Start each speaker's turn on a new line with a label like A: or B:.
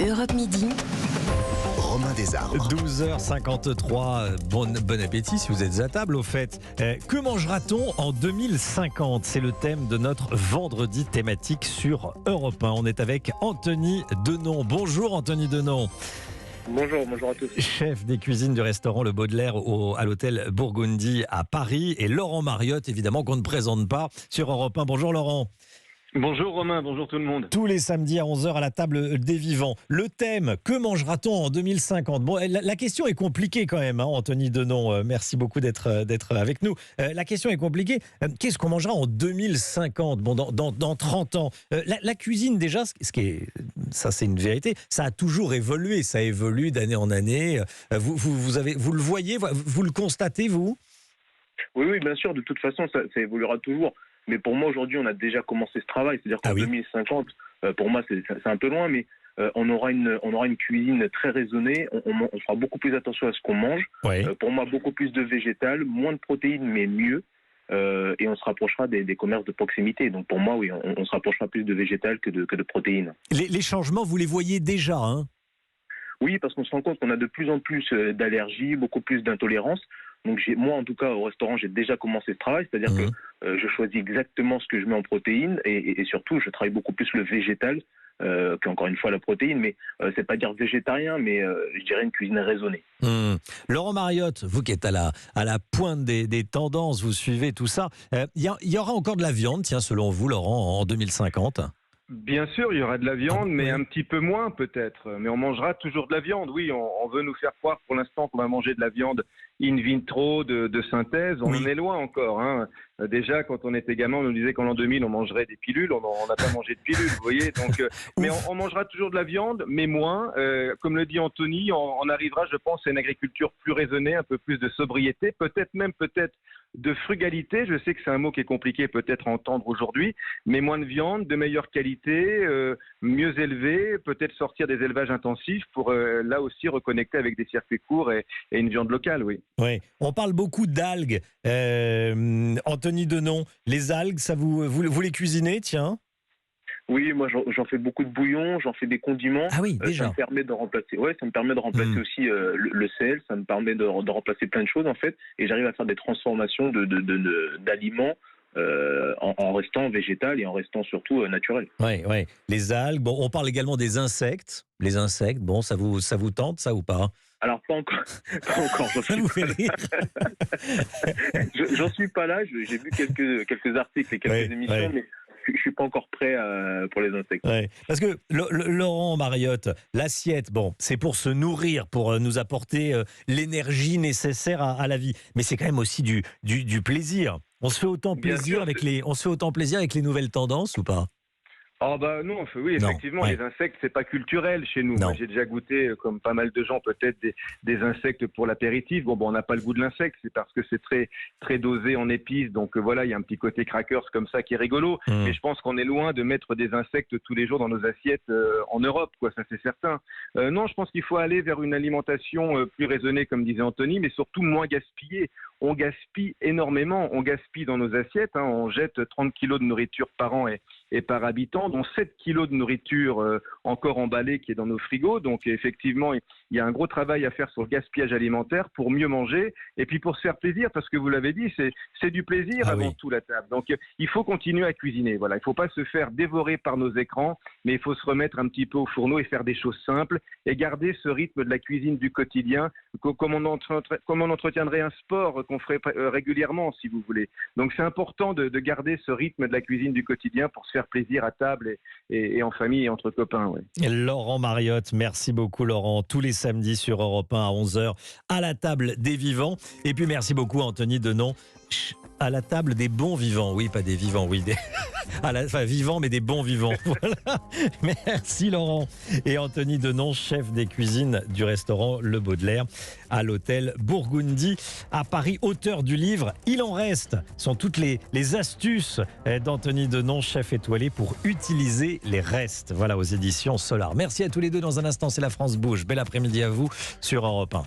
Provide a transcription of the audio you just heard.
A: Europe Midi.
B: Romain Desarbres.
C: 12h53, bon appétit si vous êtes à table au fait. Que mangera-t-on en 2050 ? C'est le thème de notre vendredi thématique sur Europe 1. On est avec Anthony Denon. Bonjour Anthony Denon.
D: Bonjour à tous.
C: Chef des cuisines du restaurant Le Baudelaire à l'hôtel Burgundy à Paris. Et Laurent Mariotte, évidemment, qu'on ne présente pas sur Europe 1. Bonjour Laurent.
D: Bonjour Romain, bonjour tout le monde.
C: Tous les samedis à 11h à la table des vivants. Le thème, que mangera-t-on en 2050 ? Bon, la question est compliquée quand même, hein, Anthony Denon. Merci beaucoup d'être avec nous. La question est compliquée. Qu'est-ce qu'on mangera en 2050 ? Bon, dans 30 ans. La cuisine, déjà, ça c'est une vérité, ça a toujours évolué. Ça évolue d'année en année. Vous le voyez, vous le constatez, vous ?
D: Oui, bien sûr. De toute façon, ça évoluera toujours. Mais pour moi, aujourd'hui, on a déjà commencé ce travail. C'est-à-dire qu'en 2050, pour moi, c'est un peu loin, mais on aura une cuisine très raisonnée. On fera beaucoup plus attention à ce qu'on mange.
C: Oui.
D: Pour moi, beaucoup plus de végétal, moins de protéines, mais mieux. Et on se rapprochera des commerces de proximité. Donc pour moi, oui, on se rapprochera plus de végétal que de protéines.
C: Les changements, vous les voyez déjà, hein ?
D: Oui, parce qu'on se rend compte qu'on a de plus en plus d'allergies, beaucoup plus d'intolérances. Donc moi, en tout cas, au restaurant, j'ai déjà commencé ce travail, c'est-à-dire que je choisis exactement ce que je mets en protéines et surtout, je travaille beaucoup plus le végétal qu'encore une fois la protéine. Mais c'est pas dire végétarien, mais je dirais une cuisine raisonnée.
C: Laurent Mariotte, vous qui êtes à la pointe des tendances, vous suivez tout ça. Il y aura encore de la viande, tiens, selon vous, Laurent, en 2050 ?
E: Bien sûr, il y aura de la viande, mais un petit peu moins peut-être. Mais on mangera toujours de la viande. Oui, on veut nous faire croire pour l'instant qu'on va manger de la viande in vitro de synthèse. On en est loin encore. Hein. Déjà, quand on était gamin, on nous disait qu'en l'an 2000, on mangerait des pilules. On n'a pas mangé de pilules, vous voyez. Donc, mais on mangera toujours de la viande, mais moins. Comme le dit Anthony, on arrivera, je pense, à une agriculture plus raisonnée, un peu plus de sobriété, peut-être de frugalité. Je sais que c'est un mot qui est compliqué peut-être à entendre aujourd'hui, mais moins de viande, de meilleure qualité, mieux élevée, peut-être sortir des élevages intensifs pour là aussi reconnecter avec des circuits courts et une viande locale, oui.
C: Oui, on parle beaucoup d'algues. Anthony Denon, les algues, ça vous les cuisinez, tiens ?
D: Oui, moi j'en fais beaucoup de bouillon, j'en fais des condiments.
C: Ah oui, déjà.
D: Ça me permet de remplacer. Ouais, ça me permet de remplacer aussi le sel. Ça me permet de remplacer plein de choses en fait. Et j'arrive à faire des transformations d'aliments en restant végétal et en restant surtout naturel.
C: Oui. Les algues. Bon, on parle également des insectes. Les insectes. Bon, ça vous tente ça ou pas ?
D: Alors pas encore.
C: Ça vous fait rire ?
D: J'en suis pas là. J'ai vu quelques articles et quelques émissions, mais je suis pas encore prêt pour les insectes.
C: Ouais. Parce que Laurent Mariotte, l'assiette, bon, c'est pour se nourrir, pour nous apporter l'énergie nécessaire à la vie. Mais c'est quand même aussi du plaisir. On se fait autant plaisir avec les nouvelles tendances ou pas ?
E: Ah bah non, oui, effectivement, les insectes, c'est pas culturel chez nous. Moi, j'ai déjà goûté, comme pas mal de gens, peut-être des insectes pour l'apéritif. Bon, on n'a pas le goût de l'insecte, c'est parce que c'est très, très dosé en épices. Donc voilà, il y a un petit côté crackers comme ça qui est rigolo. Mais je pense qu'on est loin de mettre des insectes tous les jours dans nos assiettes en Europe, quoi. Ça c'est certain. Non, je pense qu'il faut aller vers une alimentation plus raisonnée, comme disait Anthony, mais surtout moins gaspillée. On gaspille énormément, on gaspille dans nos assiettes, hein, on jette 30 kilos de nourriture par an et par habitant, dont 7 kilos de nourriture encore emballée qui est dans nos frigos. Donc effectivement, il y a un gros travail à faire sur le gaspillage alimentaire pour mieux manger et puis pour se faire plaisir, parce que vous l'avez dit, c'est du plaisir avant tout la table. Donc il faut continuer à cuisiner. Voilà, il ne faut pas se faire dévorer par nos écrans, mais il faut se remettre un petit peu au fourneau et faire des choses simples et garder ce rythme de la cuisine du quotidien, comme on entretiendrait un sport qu'on ferait régulièrement, si vous voulez. Donc c'est important de garder ce rythme de la cuisine du quotidien pour se faire plaisir à table et en famille et entre copains. Ouais.
C: Laurent Mariotte, merci beaucoup Laurent. Tous les samedis sur Europe 1 à 11h, à la table des vivants. Et puis merci beaucoup Anthony Denon, à la table des bons vivants. Oui, pas des vivants, oui. Vivants, mais des bons vivants. Voilà. Merci Laurent. Et Anthony Denon, chef des cuisines du restaurant Le Baudelaire à l'hôtel Burgundy à Paris, auteur du livre Il en reste. Ce sont toutes les astuces d'Anthony Denon, chef étoilé pour utiliser les restes. Voilà, aux éditions Solar. Merci à tous les deux. Dans un instant, c'est La France bouge. Bel après-midi à vous sur Europe 1.